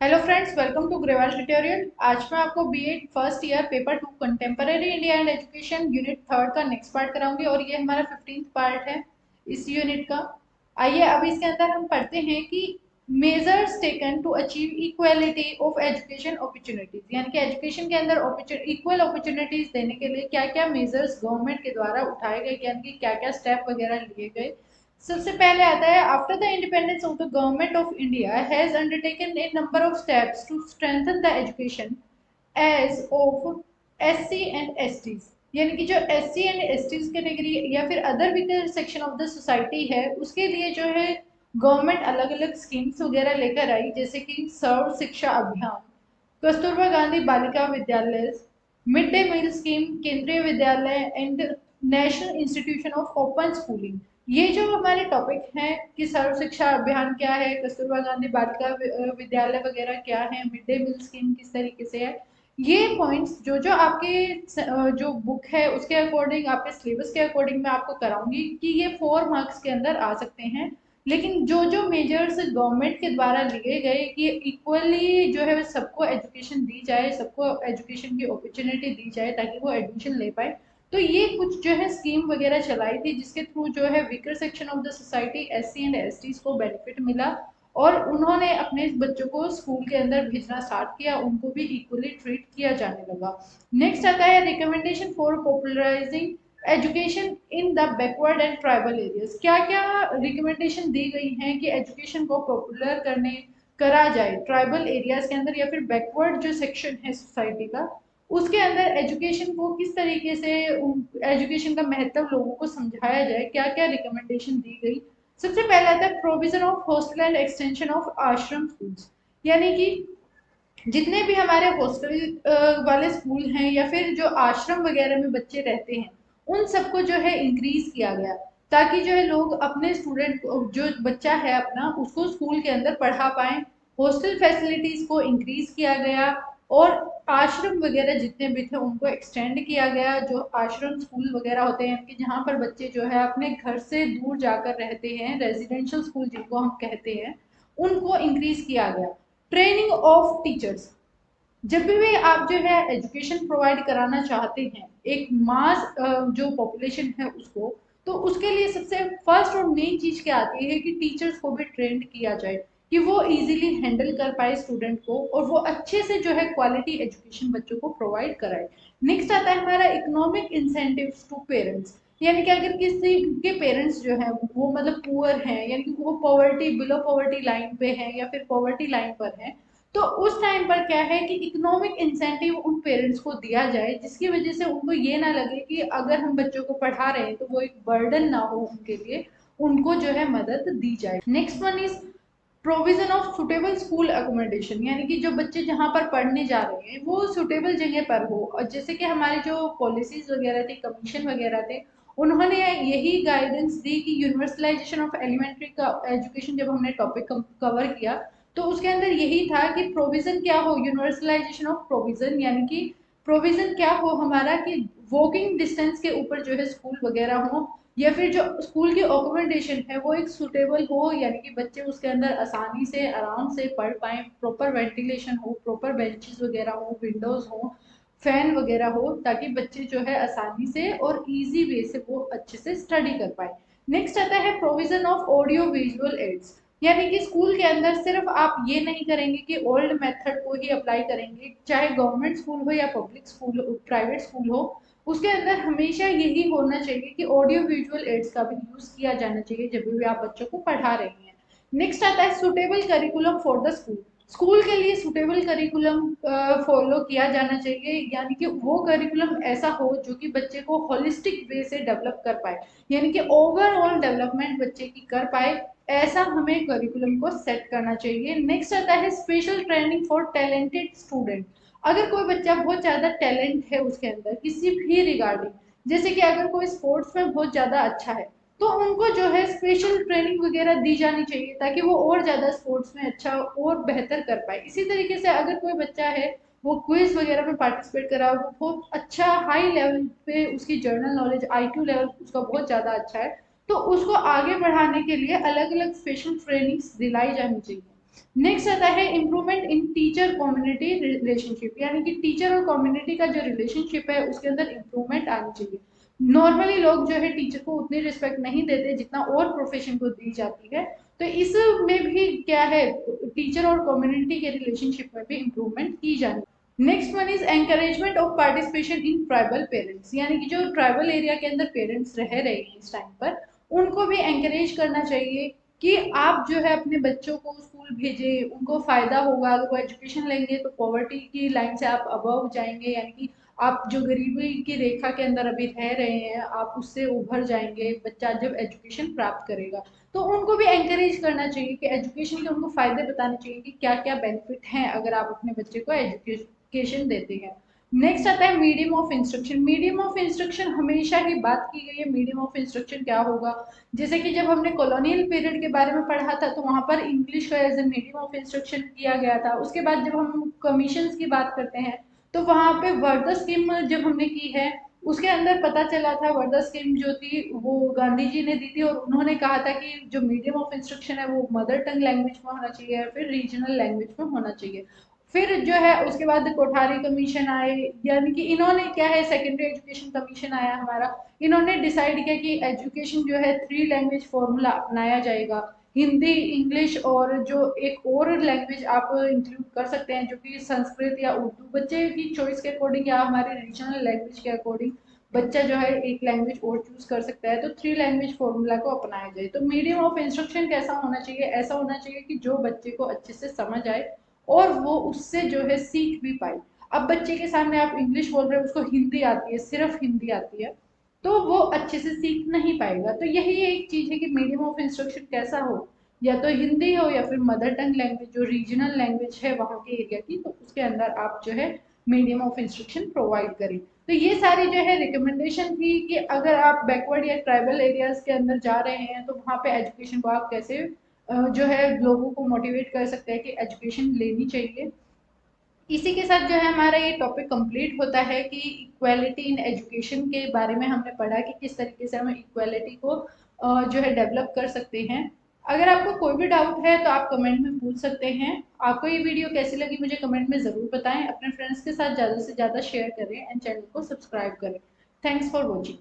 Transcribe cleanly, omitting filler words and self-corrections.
Hello friends, welcome to Grewal tutorial. आज मैं आपको BEd first year paper 2 contemporary India and education unit third का next part कराऊंगी और ये हमारा 15th पार्ट है इस यूनिट का। आइए अब इसके अंदर हम पढ़ते हैं कि measures taken to achieve equality of education opportunities, यानी कि एजुकेशन के अंदर इक्वल अपॉर्चुनिटीज देने के लिए क्या क्या मेजर्स गवर्नमेंट के द्वारा उठाए गए, यानी कि क्या क्या स्टेप वगैरह लिए गए। सबसे पहले आता है, after the independence of the government of India has undertaken a number of steps to strengthen the education as of SC and STs, यानी कि जो एससी एंड एसटीज कैटेगरी या फिर other weaker section of the society है उसके लिए जो है गवर्नमेंट अलग अलग स्कीम्स वगैरह लेकर आई, जैसे कि सर्व शिक्षा अभियान, Kasturba Gandhi Balika Vidyalaya, mid day meal scheme, केंद्रीय विद्यालय and national institution of open schooling. ये जो हमारे टॉपिक हैं कि सर्व शिक्षा अभियान क्या है, कस्तूरबा गांधी बालिका विद्यालय वगैरह क्या है, मिड डे मील स्कीम किस तरीके से है, ये पॉइंट्स जो जो आपके जो बुक है उसके अकॉर्डिंग, आपके सिलेबस के अकॉर्डिंग मैं आपको कराऊंगी कि ये 4 मार्क्स के अंदर आ सकते हैं। लेकिन जो जो मेजर्स गवर्नमेंट के द्वारा लिए गए कि इक्वली जो है सबको एजुकेशन दी जाए, सबको एजुकेशन की अपॉर्चुनिटी दी जाए ताकि वो एडमिशन ले पाए, तो ये कुछ जो है स्कीम वगैरह चलाई थी जिसके थ्रू जो है weaker section of the society SC and ST को बेनिफिट मिला और उन्होंने अपने बच्चों को स्कूल के अंदर भेजना स्टार्ट किया, उनको भी इक्वली ट्रीट किया जाने लगा। नेक्स्ट आता है recommendation for popularising education in the backward and tribal areas. क्या क्या रिकमेंडेशन दी गई हैं कि एजुकेशन को पॉपुलर करने करा जाए ट्राइबल एरियाज के अंदर या फिर बैकवर्ड जो सेक्शन है सोसाइटी का उसके अंदर एजुकेशन को किस तरीके से एजुकेशन का महत्व लोगों को समझाया जाए, क्या क्या रिकमेंडेशन दी गई। सबसे पहला आता है provision of hostel and extension of आश्रम स्कूल्स, यानी कि जितने भी हमारे हॉस्टल वाले स्कूल हैं या फिर जो आश्रम वगैरह में बच्चे रहते हैं उन सबको जो है इंक्रीज किया गया ताकि जो है लोग अपने स्टूडेंट जो बच्चा है अपना उसको स्कूल के अंदर पढ़ा पाए। हॉस्टल फैसिलिटीज को इंक्रीज किया गया और आश्रम वगैरह जितने भी थे उनको एक्सटेंड किया गया। जो आश्रम स्कूल वगैरह होते हैं कि जहाँ पर बच्चे जो है अपने घर से दूर जाकर रहते हैं, रेजिडेंशियल स्कूल जिनको हम कहते हैं, उनको इंक्रीज किया गया। ट्रेनिंग ऑफ टीचर्स, जब भी आप जो है एजुकेशन प्रोवाइड कराना चाहते हैं एक मास जो पॉपुलेशन है उसको, तो उसके लिए सबसे फर्स्ट और मेन चीज क्या आती है कि टीचर्स को भी ट्रेंड किया जाए कि वो इजीली हैंडल कर पाए स्टूडेंट को और वो अच्छे से जो है क्वालिटी एजुकेशन बच्चों को प्रोवाइड कराए। नेक्स्ट आता है हमारा इकोनॉमिक इंसेंटिव्स टू पेरेंट्स, यानी कि अगर किसी के पेरेंट्स जो है वो मतलब पुअर हैं, यानी कि वो पॉवर्टी बिलो पॉवर्टी लाइन पे है या फिर पॉवर्टी लाइन पर है, तो उस टाइम पर क्या है कि इकोनॉमिक इंसेंटिव उन पेरेंट्स को दिया जाए जिसकी वजह से उनको ये ना लगे कि अगर हम बच्चों को पढ़ा रहे हैं तो वो एक बर्डन ना हो उनके लिए, उनको जो है मदद दी जाए। Next one is provision of suitable school accommodation, यानी कि जो बच्चे जहाँ पर पढ़ने जा रहे हैं वो सुटेबल जगह पर हो। और जैसे कि हमारी जो पॉलिसीज वगैरह थी, कमीशन वगैरह थे, उन्होंने यही गाइडेंस दी कि यूनिवर्सलाइजेशन ऑफ एलिमेंट्री का एजुकेशन जब हमने टॉपिक कवर किया तो उसके अंदर यही था कि प्रोविजन क्या हो, यूनिवर्सलाइजेशन ऑफ प्रोविजन, यानी कि प्रोविजन क्या हो हमारा कि वॉकिंग डिस्टेंस के ऊपर जो है स्कूल वगैरह हो या फिर जो स्कूल की अकोमोडेशन है वो एक सुटेबल हो, यानी कि बच्चे उसके अंदर आसानी से आराम से पढ़ पाए, प्रॉपर वेंटिलेशन हो, प्रॉपर बेंचेस वगैरह हो, विंडोज हो, फैन वगैरह हो, ताकि बच्चे जो है आसानी से और इजी वे से वो अच्छे से स्टडी कर पाए। नेक्स्ट आता है provision of audio visual aids, यानी कि स्कूल के अंदर सिर्फ आप ये नहीं करेंगे कि ओल्ड मेथड को ही अप्लाई करेंगे, चाहे गवर्नमेंट स्कूल हो या पब्लिक स्कूल हो, प्राइवेट स्कूल हो, उसके अंदर हमेशा यही होना चाहिए कि ऑडियो विजुअल एड्स का भी यूज किया जाना चाहिए जब भी आप बच्चों को पढ़ा रहे हैं। नेक्स्ट आता है suitable curriculum for the school, school के लिए सुटेबल करिकुलम फॉलो किया जाना चाहिए, यानी कि वो करिकुलम ऐसा हो जो कि बच्चे को होलिस्टिक वे से डेवलप कर पाए, यानी कि ओवरऑल डेवलपमेंट बच्चे की कर पाए, ऐसा हमें करिकुलम को सेट करना चाहिए। नेक्स्ट आता है special training for talented student, अगर कोई बच्चा बहुत ज्यादा टैलेंट है उसके अंदर किसी भी रिगार्डिंग, जैसे कि अगर कोई स्पोर्ट्स में बहुत ज्यादा अच्छा है तो उनको जो है स्पेशल ट्रेनिंग वगैरह दी जानी चाहिए ताकि वो और ज्यादा स्पोर्ट्स में अच्छा और बेहतर कर पाए। इसी तरीके से अगर कोई बच्चा है वो क्विज वगैरह में पार्टिसिपेट करा, वो बहुत अच्छा हाई लेवल पे उसकी जर्नल नॉलेज आईक्यू लेवल उसका बहुत ज्यादा अच्छा है, तो उसको आगे बढ़ाने के लिए अलग अलग स्पेशल ट्रेनिंग्स दिलाई जानी चाहिए। नेक्स्ट आता है improvement in teacher community relationship, यानी कि टीचर और कम्युनिटी का जो रिलेशनशिप है उसके अंदर इम्प्रूवमेंट आनी चाहिए। नॉर्मली लोग जो है टीचर को उतनी रिस्पेक्ट नहीं देते जितना और प्रोफेशन को दी जाती है, तो इसमें भी क्या है, टीचर और कम्युनिटी के रिलेशनशिप में भी इम्प्रूवमेंट की जानी। Next one is encouragement of participation in tribal parents, यानी कि जो ट्राइबल एरिया के अंदर पेरेंट्स रह रहे हैं इस टाइम पर, उनको भी एंकरेज करना चाहिए कि आप जो है अपने बच्चों को स्कूल भेजें, उनको फायदा होगा। अगर वो एजुकेशन लेंगे तो पॉवर्टी की लाइन से आप अबव जाएंगे, यानी कि आप जो गरीबी की रेखा के अंदर अभी रह रहे हैं आप उससे उभर जाएंगे बच्चा जब एजुकेशन प्राप्त करेगा। तो उनको भी एंकरेज करना चाहिए कि एजुकेशन के उनको फायदे बताने चाहिए कि क्या क्या बेनिफिट हैं अगर आप अपने बच्चे को एजुकेशन देते हैं। नेक्स्ट आता है medium of instruction. Medium of instruction हमेशा ही बात की गई है, मीडियम ऑफ इंस्ट्रक्शन क्या होगा। जैसे कि जब हमने कॉलोनियल पीरियड के बारे में पढ़ा था तो वहां पर इंग्लिश का as a medium of instruction किया गया था। उसके बाद जब हम कमीशन की बात करते हैं तो वहां पे वर्धा स्कीम जब हमने की है उसके अंदर पता चला था, वर्धा स्कीम जो थी वो गांधी जी ने दी थी और उन्होंने कहा था कि जो मीडियम ऑफ इंस्ट्रक्शन है वो मदर टंग लैंग्वेज में होना चाहिए या फिर रीजनल लैंग्वेज में होना चाहिए। फिर जो है उसके बाद कोठारी कमीशन आए, यानी कि इन्होंने क्या है, सेकेंडरी एजुकेशन कमीशन आया हमारा, इन्होंने डिसाइड किया कि एजुकेशन जो है 3 लैंग्वेज फॉर्मूला अपनाया जाएगा। हिंदी, इंग्लिश और जो एक और लैंग्वेज आप इंक्लूड कर सकते हैं जो कि संस्कृत या उर्दू, बच्चे की चॉइस के अकॉर्डिंग या हमारे रीजनल लैंग्वेज के अकॉर्डिंग बच्चा जो है एक लैंग्वेज और चूज कर सकता है। तो 3 लैंग्वेज फॉर्मूला को अपनाया जाए। तो मीडियम ऑफ इंस्ट्रक्शन कैसा होना चाहिए, ऐसा होना चाहिए कि जो बच्चे को अच्छे से समझ आए और वो उससे जो है सीख भी पाए। अब बच्चे के सामने आप इंग्लिश बोल रहे हो, उसको हिंदी आती है, सिर्फ हिंदी आती है, तो वो अच्छे से सीख नहीं पाएगा। तो यही एक चीज है कि मीडियम ऑफ इंस्ट्रक्शन कैसा हो, या तो हिंदी हो या फिर मदर टंग लैंग्वेज जो रीजनल लैंग्वेज है वहाँ के एरिया की, तो उसके अंदर आप जो है मीडियम ऑफ इंस्ट्रक्शन प्रोवाइड करें। तो ये सारी जो है रिकमेंडेशन थी कि अगर आप बैकवर्ड या ट्राइबल एरियाज के अंदर जा रहे हैं तो वहाँ पे एजुकेशन को आप कैसे जो है लोगों को मोटिवेट कर सकते हैं कि एजुकेशन लेनी चाहिए। इसी के साथ जो है हमारा ये टॉपिक कंप्लीट होता है कि इक्वालिटी इन एजुकेशन के बारे में हमने पढ़ा कि किस तरीके से हम इक्वालिटी को जो है डेवलप कर सकते हैं। अगर आपको कोई भी डाउट है तो आप कमेंट में पूछ सकते हैं। आपको ये वीडियो कैसी लगी मुझे कमेंट में ज़रूर बताएं, अपने फ्रेंड्स के साथ ज़्यादा से ज़्यादा शेयर करें एंड चैनल को सब्सक्राइब करें। Thanks for watching.